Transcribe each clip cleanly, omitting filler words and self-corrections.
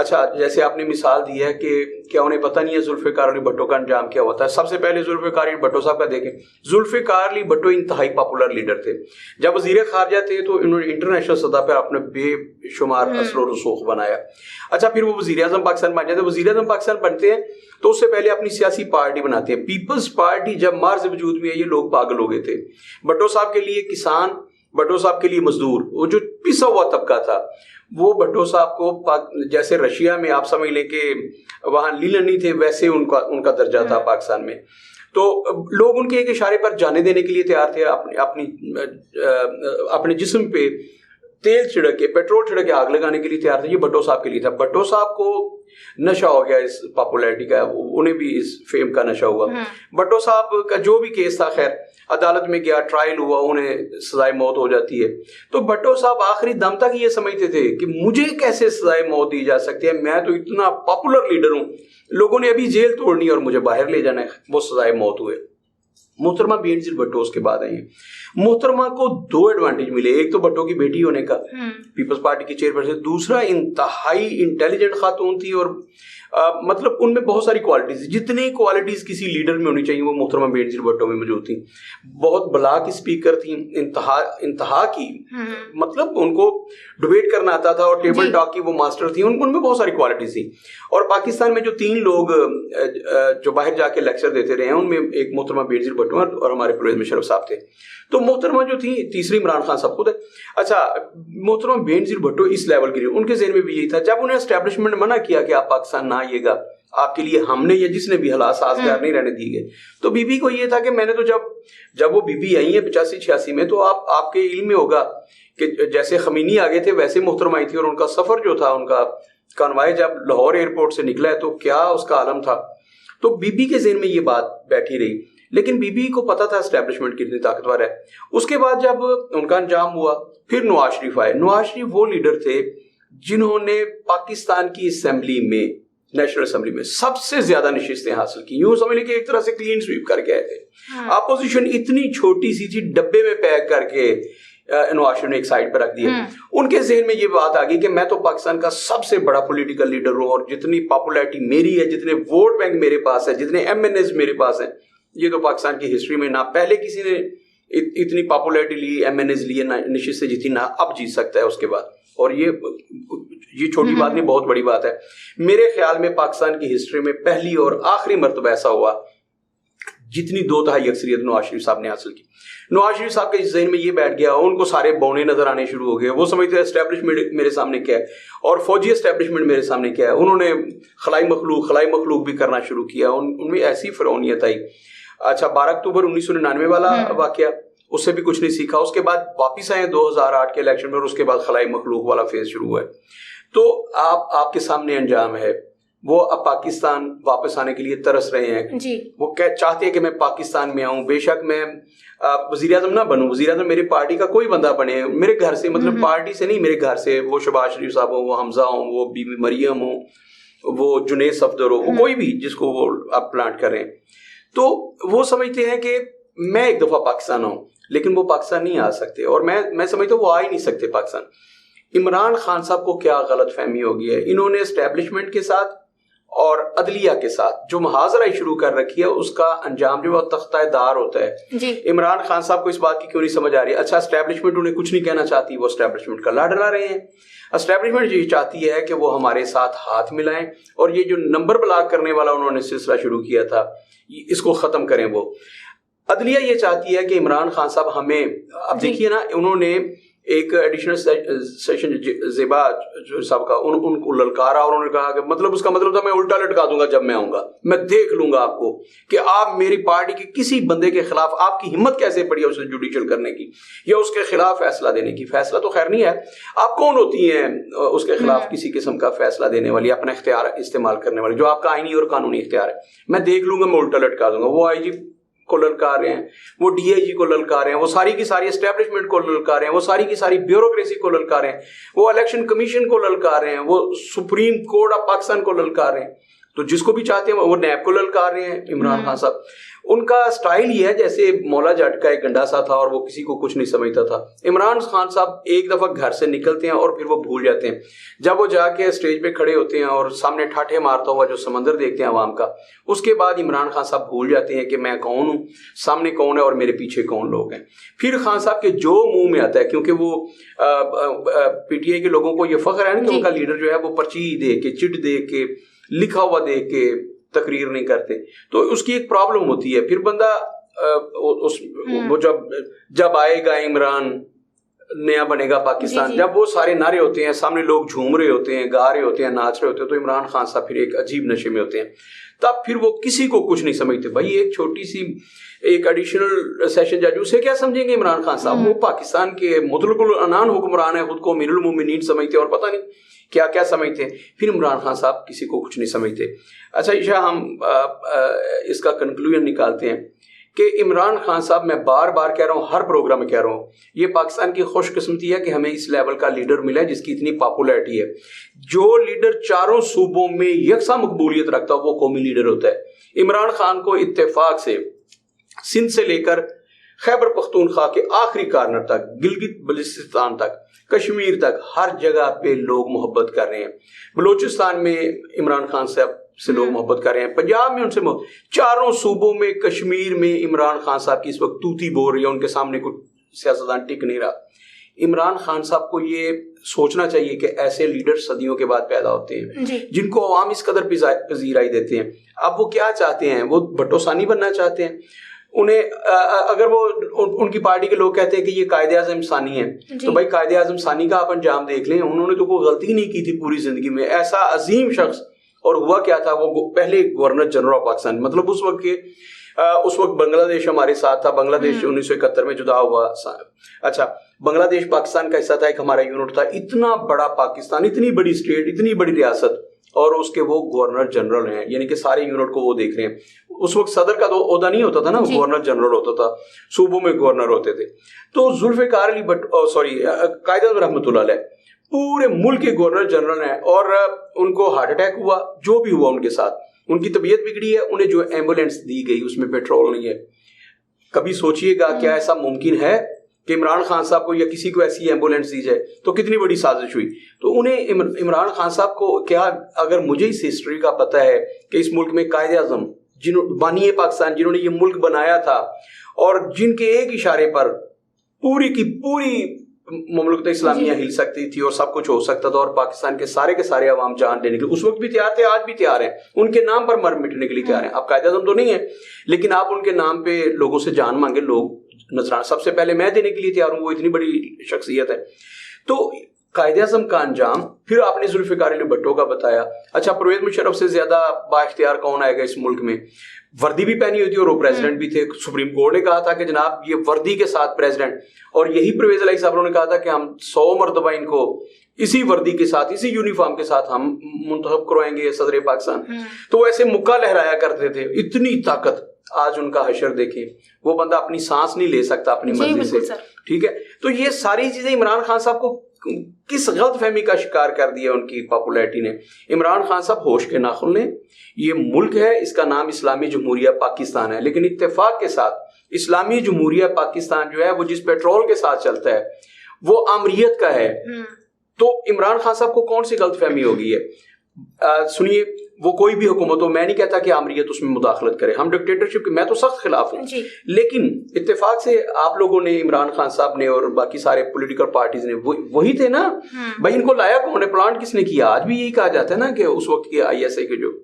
اچھا جیسے آپ نے مثال دی ہے کہ کیا انہیں پتہ نہیں ہے ذوالفقار علی بھٹو کا انجام کیا ہوتا ہے. سب سے پہلے ذوالفقار علی بھٹو صاحب کا دیکھیں. ذوالفقار علی بھٹو انتہائی پاپولر لیڈر تھے. جب وزیر خارجہ تھے تو انہوں نے انٹرنیشنل سطح پر اپنے بے شمار اثر و رسوخ بنایا. اچھا پھر وہ وزیر اعظم پاکستان بن جاتے ہیں. وزیر اعظم پاکستان بنتے ہیں تو اس سے پہلے اپنی سیاسی پارٹی بناتے ہیں. پیپلز پارٹی جب مارز وجود میں ہے یہ لوگ پاگل ہو گئے تھے. بھٹو صاحب کے لیے کسان, بھٹو صاحب کے لیے مزدور, وہ جو پسا ہوا طبقہ تھا وہ بھٹو صاحب کو جیسے رشیا میں آپ سمجھ لیں کہ وہاں لیلن نہیں تھے ویسے ان کا درجہ تھا پاکستان میں. تو لوگ ان کے ایک اشارے پر جانے دینے کے لیے تیار تھے. اپنے جسم پہ تیل چھڑک کے, پیٹرول چھڑک کے آگ لگانے کے لیے تیار تھے. یہ بھٹو صاحب کے لیے تھا. بھٹو صاحب کو نشہ ہو گیا اس پاپولیرٹی کا, انہیں بھی اس فیم کا نشہ ہوا. بھٹو صاحب کا جو بھی کیس تھا خیر عدالت میں گیا, ٹرائل ہوا, انہیں سزائے موت ہو جاتی ہے. تو بھٹو صاحب آخری دم تک یہ سمجھتے تھے کہ مجھے کیسے سزائے موت دی جا سکتی ہے, میں تو اتنا پاپولر لیڈر ہوں, لوگوں نے ابھی جیل توڑنی اور مجھے باہر لے جانا ہے. وہ سزائے موت ہوئے. محترمہ بی این زیر بھٹو اس کے بعد آئی ہیں. محترمہ کو 2 ایڈوانٹیج ملے. ایک تو بھٹو کی بیٹی ہونے کا, پیپلز پارٹی کی چیئرپرسن. دوسرا انتہائی انٹیلیجنٹ خاتون تھی اور مطلب ان میں بہت ساری کوالٹیز, جتنی کوالٹیز کسی لیڈر میں ہونی چاہیے وہ محترمہ بی این زیر بھٹو میں موجود تھیں. بہت بلاک اسپیکر تھیں, انتہا کی, مطلب ان کو ڈبیٹ کرنا آتا تھا اور ٹیبل ٹاک کی وہ ماسٹر تھیں. ان میں بہت ساری کوالٹیز تھیں. اور پاکستان میں جو 3 لوگ جو باہر جا کے لیکچر دیتے رہے ہیں ان میں ایک محترمہ بی این زیر بھٹو اور ہمارے پرویز مشرف صاحب تھے. تو محترمہ جو تھی, تیسری عمران خان صاحب خود ہے. اچھا محترمہ بی این زیر بھٹو اس لیول کی, ان کے ذہن میں بھی یہی تھا. جب انہیں اسٹیبلشمنٹ منع کیا کہ آپ پاکستان نہ آئیے گا, آپ کے لیے ہم نے یا جس نے بھی حالات سازگار نہیں رہنے دیے گئے, تو بی بی کو یہ تھا کہ میں نے تو جب وہ بی بی آئی ہیں 85-86 میں, تو آپ کے علم میں ہوگا کہ جیسے خمینی آگے تھے ویسے محترمہ آئی تھی. اور ان کا سفر جو تھا, ان کا کانوائے جب لاہور ایئرپورٹ سے نکلا ہے تو کیا اس کا عالم تھا. تو بی بی کے ذہن میں یہ بات بیٹھی رہی. لیکن بی بی کو پتا تھا اسٹیبلشمنٹ کتنی طاقتور ہے. اس کے بعد جب ان کا انجام ہوا پھر نواز شریف آئے. نواز شریف وہ لیڈر تھے جنہوں نے پاکستان کی اسمبلی میں, نیشنل اسمبلی میں سب سے زیادہ نشستیں حاصل کی. یوں سمجھ لیں کہ ایک طرح سے کلین سویپ کر کے آئے تھے. اپوزیشن اتنی چھوٹی سی تھی, ڈبے میں پیک کر کے نواز شریف نے ایک سائڈ پہ رکھ دیا. ان کے ذہن میں یہ بات آ گئی کہ میں تو پاکستان کا سب سے بڑا پولیٹیکل لیڈر ہوں, اور جتنی پاپولیرٹی میری ہے, جتنے ووٹ بینک میرے پاس ہے, جتنے ایم این ایز میرے پاس ہیں, یہ تو پاکستان کی ہسٹری میں نہ پہلے کسی نے اتنی پاپولیرٹی لی, ایم این ایز لیے, نہ نشست سے جیتی, نہ اب جیت سکتا ہے اس کے بعد. اور یہ چھوٹی بات نہیں, بہت بڑی بات ہے. میرے خیال میں پاکستان کی ہسٹری میں پہلی اور آخری مرتبہ ایسا ہوا جتنی 2/3 اکثریت نواز شریف صاحب نے حاصل کی. نواز شریف صاحب کے ذہن میں یہ بیٹھ گیا, ان کو سارے بونے نظر آنے شروع ہو گئے. وہ سمجھتے ہیں اسٹیبلشمنٹ میرے سامنے کیا ہے اور فوجی اسٹیبلشمنٹ میرے سامنے کیا ہے. انہوں نے خلائی مخلوق بھی کرنا شروع کیا. ان میں ایسی فرعونیت آئی. اچھا 12 اکتوبر 1999 والا واقعہ, اس سے بھی کچھ نہیں سیکھا. اس کے بعد واپس آئے 2008 کے الیکشن میں, اور اس کے بعد خلائی مخلوق والا فیز شروع ہوا ہے. تو آپ کے سامنے انجام ہے. وہ اب پاکستان واپس آنے کے لیے ترس رہے ہیں جی. وہ چاہتے ہیں کہ میں پاکستان میں آؤں. بے شک میں وزیر اعظم نہ بنوں, وزیر اعظم میری پارٹی کا کوئی بندہ بنے, میرے گھر سے, مطلب پارٹی سے نہیں, میرے گھر سے. وہ شہباز شریف صاحب ہوں, وہ حمزہ ہوں, وہ بی بی مریم ہوں, وہ جنید صفدر ہو, وہ کوئی بھی جس کو وہ آپ پلانٹ کریں. تو وہ سمجھتے ہیں کہ میں ایک دفعہ پاکستان آؤں, لیکن وہ پاکستان نہیں آ سکتے. اور میں سمجھتا ہوں وہ آ ہی نہیں سکتے پاکستان. عمران خان صاحب کو کیا غلط فہمی ہو گئی ہے. انہوں نے اسٹیبلشمنٹ کے ساتھ اور عدلیہ کے ساتھ جو محاذرہ شروع کر رکھی ہے, اس کا انجام جو ہے تختہ دار ہوتا ہے جی. عمران خان صاحب کو اس بات کی کیوں نہیں سمجھ آ رہی. اچھا اسٹیبلشمنٹ انہیں کچھ نہیں کہنا چاہتی, وہ اسٹیبلشمنٹ کا لا ڈلا رہے ہیں. اسٹیبلشمنٹ یہ چاہتی ہے کہ وہ ہمارے ساتھ ہاتھ ملائیں, اور یہ جو نمبر بلاک کرنے والا انہوں نے سلسلہ شروع کیا تھا, اس کو ختم کریں. وہ عدلیہ یہ چاہتی ہے کہ عمران خان صاحب ہمیں, اب دیکھیے نا, انہوں نے ایک ایڈیشنل سیشن زیبا صاحب کا ان کو للکارا, اور انہوں نے کہا کہ مطلب اس کا مطلب تھا میں الٹا لٹکا دوں گا جب میں آؤں گا, میں دیکھ لوں گا آپ کو کہ آپ میری پارٹی کے کسی بندے کے خلاف آپ کی ہمت کیسے پڑی ہے اسے جوڈیشل کرنے کی یا اس کے خلاف فیصلہ دینے کی. فیصلہ تو خیر نہیں ہے, آپ کون ہوتی ہیں اس کے خلاف کسی قسم کا فیصلہ دینے والی, اپنا اختیار استعمال کرنے والی, جو آپ کا آئینی اور قانونی اختیار ہے. میں دیکھ لوں گا, میں الٹا لٹکا دوں گا. وہ آئی جی کو للکار رہے ہیں, وہ ڈی آئی جی کو للکار رہے ہیں, وہ ساری کی ساری اسٹیبلشمنٹ کو للکار رہے ہیں, وہ ساری کی ساری بیوروکریسی کو للکار رہے ہیں, وہ الیکشن کمیشن کو للکار رہے ہیں, وہ سپریم کورٹ آف پاکستان کو للکار رہے ہیں. تو جس کو بھی چاہتے ہیں وہ نیب کو للکار رہے ہیں عمران خان صاحب. ان کا سٹائل یہ ہے جیسے مولا جٹ کا ایک گنڈا سا تھا اور وہ کسی کو کچھ نہیں سمجھتا تھا. عمران خان صاحب ایک دفعہ گھر سے نکلتے ہیں اور پھر وہ بھول جاتے ہیں. جب وہ جا کے اسٹیج پہ کھڑے ہوتے ہیں اور سامنے ٹھاٹھے مارتا ہوا جو سمندر دیکھتے ہیں عوام کا, اس کے بعد عمران خان صاحب بھول جاتے ہیں کہ میں کون ہوں, سامنے کون ہے اور میرے پیچھے کون لوگ ہیں. پھر خان صاحب کے جو منہ میں آتا ہے, کیونکہ وہ پی ٹی آئی کے لوگوں کو یہ فخر ہے نا کہ ان کا لیڈر جو ہے وہ پرچی دے کے, چٹ دے کے, لکھا ہوا دے کے تقریر نہیں کرتے, تو اس کی ایک پرابلم ہوتی ہے. پھر بندہ وہ جب آئے گا عمران, نیا بنے گا پاکستان, جب وہ سارے نعرے ہوتے ہیں, سامنے لوگ جھوم رہے ہوتے ہیں, گا رہے ہوتے ہیں, ناچ رہے ہوتے ہیں, تو عمران خان صاحب پھر ایک عجیب نشے میں ہوتے ہیں. تب پھر وہ کسی کو کچھ نہیں سمجھتے. بھائی ایک چھوٹی سی ایک ایڈیشنل سیشن جج, اسے کیا سمجھیں گے عمران خان صاحب؟ وہ پاکستان کے مطلق العنان حکمران ہیں, خود کو امیر المومنین سمجھتے اور پتہ نہیں کیا کیا سمجھتے ہیں. پھر عمران خان صاحب کسی کو کچھ نہیں سمجھتے. اچھا عشاء, ہم اس کا کنکلوژن نکالتے ہیں کہ عمران خان صاحب, میں بار بار کہہ رہا ہوں, ہر پروگرام میں کہہ رہا ہوں, یہ پاکستان کی خوش قسمتی ہے کہ ہمیں اس لیول کا لیڈر ملا ہے جس کی اتنی پاپولیرٹی ہے. جو لیڈر چاروں صوبوں میں یکساں مقبولیت رکھتا ہے وہ قومی لیڈر ہوتا ہے. عمران خان کو اتفاق سے سندھ سے لے کر خیبر پختونخوا کے آخری کارنر تک, گلگت بلتستان تک, کشمیر تک, ہر جگہ پہ لوگ محبت کر رہے ہیں. بلوچستان میں عمران خان صاحب سے لوگ محبت کر رہے ہیں, پنجاب میں ان سے چاروں صوبوں میں, کشمیر میں عمران خان صاحب کی اس وقت توتی بول رہی ہے, ان کے سامنے کوئی سیاستدان ٹک نہیں رہا. عمران خان صاحب کو یہ سوچنا چاہیے کہ ایسے لیڈر صدیوں کے بعد پیدا ہوتے ہیں جن کو عوام اس قدر پذیرائی دیتے ہیں. اب وہ کیا چاہتے ہیں؟ وہ بھٹو ثانی بننا چاہتے ہیں. انہیں اگر وہ ان کی پارٹی کے لوگ کہتے ہیں کہ یہ قائد اعظم ثانی ہے, تو بھائی قائد اعظم ثانی کا آپ انجام دیکھ لیں. انہوں نے تو کوئی غلطی نہیں کی تھی پوری زندگی میں. ایسا عظیم شخص, اور ہوا کیا تھا, وہ پہلے گورنر جنرل آف پاکستان, مطلب اس وقت بنگلہ دیش ہمارے ساتھ تھا. بنگلہ دیش 1971 میں جدا ہوا. اچھا, بنگلہ دیش پاکستان کا حصہ تھا, ایک ہمارا یونٹ تھا. اتنا بڑا پاکستان, اتنی بڑی اسٹیٹ, اتنی بڑی ریاست, اور اس کے وہ گورنر جنرل ہیں, یعنی کہ سارے یونٹ کو وہ دیکھ رہے ہیں. اس وقت صدر کا تو عہدہ نہیں ہوتا تھا نا, گورنر جنرل ہوتا تھا, صوبوں میں گورنر ہوتے تھے. تو ذوالفقار علی قائد اعظم رحمۃ اللہ علیہ پورے ملک کے گورنر جنرل ہیں, اور ان کو ہارٹ اٹیک ہوا, جو بھی ہوا ان کے ساتھ, ان کی طبیعت بگڑی ہے. انہیں جو ایمبولینس دی گئی اس میں پیٹرول نہیں ہے. کبھی سوچئے گا کیا ایسا ممکن ہے کہ عمران خان صاحب کو یا کسی کو ایسی ایمبولینس دی جائے؟ تو کتنی بڑی سازش ہوئی. تو انہیں عمران خان صاحب کو کیا, اگر مجھے اس ہسٹری کا پتہ ہے کہ اس ملک میں قائد اعظم بانی پاکستان, جنہوں نے یہ ملک بنایا تھا, اور جن کے ایک اشارے پر پوری کی پوری مملکت اسلامیہ ہل سکتی تھی اور سب کچھ ہو سکتا تھا, اور پاکستان کے سارے عوام جان دینے کے لیے اس وقت بھی تیار تھے, آج بھی تیار ہیں, ان کے نام پر مر مٹنے کے لیے تیار ہیں. اب قائد اعظم تو نہیں ہے, لیکن آپ ان کے نام پہ لوگوں سے جان مانگے, لوگ نذرانہ سب سے پہلے میں دینے کے لیے تیار ہوں, وہ اتنی بڑی شخصیت ہے. تو قائد اعظم کا انجام, پھر آپ نے ذوالفقار علی بھٹو کا بتایا. اچھا, پرویز مشرف سے زیادہ با اختیار کون آئے گا اس ملک میں؟ وردی بھی پہنی ہوئی تھی اور وہ پریزیڈنٹ بھی تھے. سپریم کورٹ نے کہا تھا کہ جناب یہ وردی کے ساتھ پریزیڈنٹ, اور یہی پرویز علیہ صاحب نے کہا تھا کہ ہم 100 مرتبہ ان کو اسی وردی کے ساتھ, اسی یونیفارم کے ساتھ ہم منتخب کروائیں گے صدر پاکستان. تو وہ ایسے مکہ لہرایا کرتے تھے, اتنی طاقت. آج ان کا حشر دیکھیں, وہ بندہ اپنی سانس نہیں لے سکتا اپنی مرضی سے. ٹھیک ہے, تو یہ ساری چیزیں عمران خان صاحب کو کس غلط فہمی کا شکار کر دیا ان کی پاپولیرٹی نے. عمران خان صاحب ہوش کے ناخن لیں. یہ ملک ہے, اس کا نام اسلامی جمہوریہ پاکستان ہے, لیکن اتفاق کے ساتھ اسلامی جمہوریہ پاکستان جو ہے وہ جس پیٹرول کے ساتھ چلتا ہے وہ آمریت کا ہے. تو عمران خان صاحب کو کون سی غلط فہمی ہوگی ہے؟ سنیے, وہ کوئی بھی حکومت ہو, میں نہیں کہتا کہ آمریت اس میں مداخلت کرے, ہم ڈکٹیٹرشپ کے میں تو سخت خلاف ہوں, لیکن اتفاق سے آپ لوگوں نے, عمران خان صاحب نے اور باقی سارے پولیٹیکل پارٹیز نے, وہی تھے نا بھائی. ان کو لایا کون ہے, پلانٹ کس نے کیا؟ آج بھی یہی کہا جاتا ہے نا کہ اس وقت کے آئی ایس اے کے جو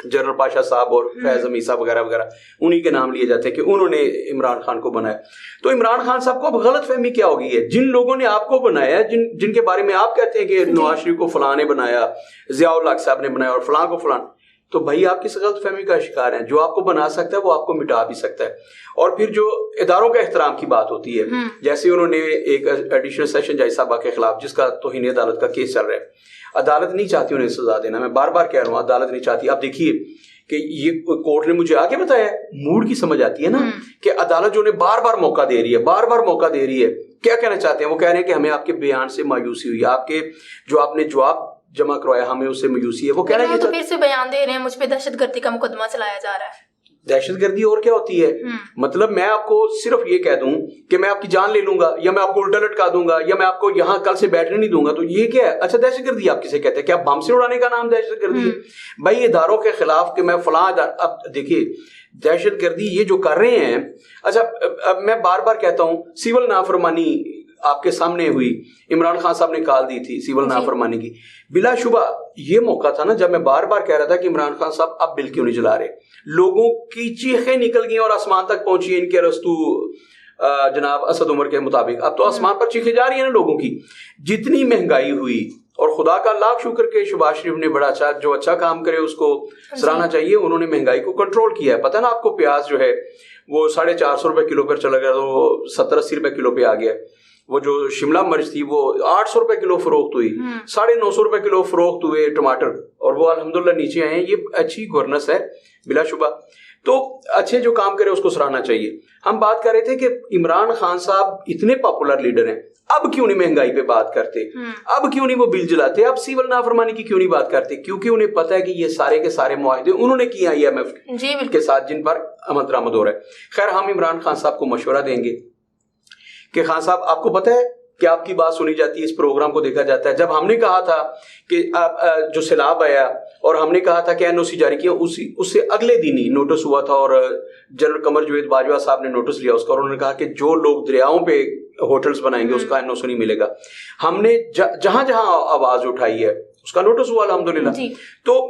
جنرل پاشا صاحب اور فیض عمیسہ وغیرہ وغیرہ, انہی کے نام لیے جاتے ہیں کہ انہوں نے عمران خان کو بنایا. تو عمران خان صاحب کو اب غلط فہمی کیا ہوگی ہے؟ جن لوگوں نے آپ کو بنایا, جن کے بارے میں آپ کہتے ہیں کہ نواز شریف کو فلاں نے بنایا, ضیاء الحق صاحب نے بنایا, اور فلاں کو فلاں, تو بھائی آپ کس غلط فہمی کا شکار ہیں؟ جو آپ کو بنا سکتا ہے وہ آپ کو مٹا بھی سکتا ہے. اور پھر جو اداروں کا احترام کی بات ہوتی ہے, جیسے انہوں نے ایک ایڈیشنل سیشن جج صاحبہ کے خلاف, جس کا توہین عدالت کا کیس چل رہا ہے, عدالت نہیں چاہتی انہیں سزا دینا. میں بار بار کہہ رہا ہوں, عدالت نہیں چاہتی. اب دیکھیے کہ یہ کورٹ نے مجھے آ کے بتایا, موڈ کی سمجھ آتی ہے نا, کہ عدالت جو انہیں بار بار موقع دے رہی ہے, بار بار موقع دے رہی ہے. کیا کہنا چاہتے ہیں؟ وہ کہہ رہے ہیں کہ ہمیں آپ کے بیان سے مایوسی ہوئی, آپ کے جو آپ نے جواب جمع کروایا ہمیں اس سے مایوسی ہے. وہ کہہ رہے ہیں تو پھر سے بیان دے رہے ہیں, مجھ پہ دہشت گردی کا مقدمہ چلایا جا رہا ہے. دہشت گردی اور کیا ہوتی ہے؟ مطلب میں آپ کو صرف یہ کہہ دوں کہ میں آپ کی جان لے لوں گا یا میں آپ کو الٹا لٹکا دوں گا یا میں آپ کو یہاں کل سے بیٹھنے نہیں دوں گا، تو یہ کیا ہے؟ اچھا دہشت گردی آپ کسے کہتے ہیں؟ کیا بم سے اڑانے کا نام دہشت گردی ہے؟ بھائی اداروں کے خلاف کہ میں فلاں اب دیکھیے دہشت گردی یہ جو کر رہے ہیں، اچھا میں بار بار کہتا ہوں سول نافرمانی آپ کے سامنے ہوئی، عمران خان صاحب نے کال دی تھی سول نافرمانی کی، بلا شبہ یہ موقع تھا نا جب میں بار بار کہہ رہا تھا کہ عمران خان صاحب اب بل کیوں نہیں جلا رہے، لوگوں کی چیخیں نکل گئی اور آسمان تک پہنچی ان کے رستو جناب اسد عمر کے مطابق، اب تو آسمان پر چیخیں جا رہی ہیں نا لوگوں کی، جتنی مہنگائی ہوئی، اور خدا کا لاکھ شکر کہ شہباز شریف نے بڑا اچھا کام کرے اس کو سراہنا چاہیے، انہوں نے مہنگائی کو کنٹرول کیا ہے۔ پتہ نا آپ کو پیاز جو ہے وہ 450 روپے کلو پر چلا گیا تو 70-80 روپے کلو پہ آ گیا، وہ جو شملہ مرچ تھی وہ 800 روپے کلو فروخت ہوئی، 950 روپے کلو فروخت ہوئے ٹماٹر، اور وہ الحمدللہ نیچے آئے ہیں۔ یہ اچھی گورننس ہے بلا شبہ، تو اچھے جو کام کرے اس کو سراہنا چاہیے۔ ہم بات کر رہے تھے کہ عمران خان صاحب اتنے پاپولر لیڈر ہیں، اب کیوں نہیں مہنگائی پہ بات کرتے، اب کیوں نہیں وہ بل جلاتے، اب سول نافرمانی کی کیوں نہیں بات کرتے؟ کیونکہ انہیں پتہ ہے کہ یہ سارے کے سارے معاہدے انہوں نے کیا IMF کے ساتھ جن پر عمل درآمد ہو رہا ہے۔ خیر ہم عمران خان صاحب کو مشورہ دیں گے کہ خان صاحب آپ کو پتہ ہے کہ آپ کی بات سنی جاتی ہے، اس پروگرام کو دیکھا جاتا ہے۔ جب ہم نے کہا تھا کہ جو سیلاب آیا اور ہم نے کہا تھا کہ NOC جاری کیا، اس سے اگلے دن ہی نوٹس ہوا تھا، اور جنرل قمر جاوید باجوہ صاحب نے نوٹس لیا اس کا، اور انہوں نے کہا کہ جو لوگ دریاؤں پہ ہوٹلز بنائیں گے اس کا NOC نہیں ملے گا۔ ہم نے جہاں جہاں آواز اٹھائی ہے اس کا نوٹس ہوا الحمدللہ۔ تو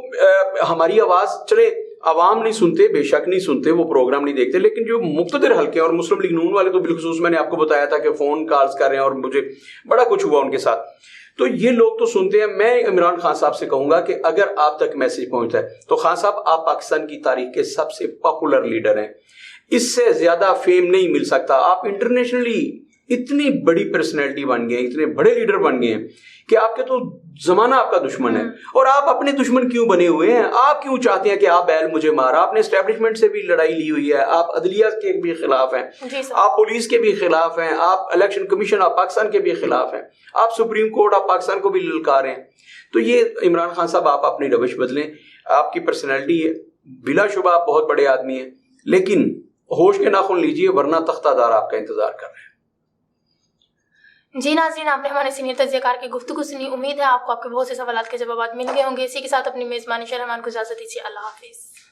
ہماری آواز چلے عوام نہیں سنتے، بے شک نہیں سنتے، وہ پروگرام نہیں دیکھتے، لیکن جو مقتدر حلقے اور مسلم لیگ نون والے تو بالخصوص میں نے آپ کو بتایا تھا کہ فون کالز کر رہے ہیں اور مجھے بڑا کچھ ہوا ان کے ساتھ، تو یہ لوگ تو سنتے ہیں۔ میں عمران خان صاحب سے کہوں گا کہ اگر آپ تک میسج پہنچتا ہے تو خان صاحب آپ پاکستان کی تاریخ کے سب سے پاپولر لیڈر ہیں، اس سے زیادہ فیم نہیں مل سکتا۔ آپ انٹرنیشنلی اتنی بڑی پرسنالٹی بن گئے ہیں، اتنے بڑے لیڈر بن گئے ہیں کہ آپ کے تو زمانہ آپ کا دشمن ہے، اور آپ اپنے دشمن کیوں بنے ہوئے ہیں؟ آپ کیوں چاہتے ہیں کہ آپ بیل مجھے مارا؟ آپ نے اسٹیبلشمنٹ سے بھی لڑائی لی ہوئی ہے، آپ عدلیہ کے بھی خلاف ہیں، آپ پولیس کے بھی خلاف ہیں، آپ الیکشن کمیشن آف پاکستان کے بھی خلاف ہیں، آپ سپریم کورٹ آف پاکستان کو بھی للکار ہیں۔ تو یہ عمران خان صاحب آپ اپنی روش بدلیں، آپ کی پرسنالٹی ہے، بلا شبہ آپ بہت بڑے آدمی ہیں، لیکن ہوش کے ناخن لیجئے ورنہ تختہ دار آپ کا انتظار کر رہے ہیں۔ جی ناظرین، آپ نے ہمارے سینئر تجزیہ کار کی گفتگو سنی، امید ہے آپ کو آپ کے بہت سے سوالات کے جوابات مل گئے ہوں گے۔ اسی کے ساتھ اپنی میزبانی شہرمان کو اجازت دیجیے، اللہ حافظ۔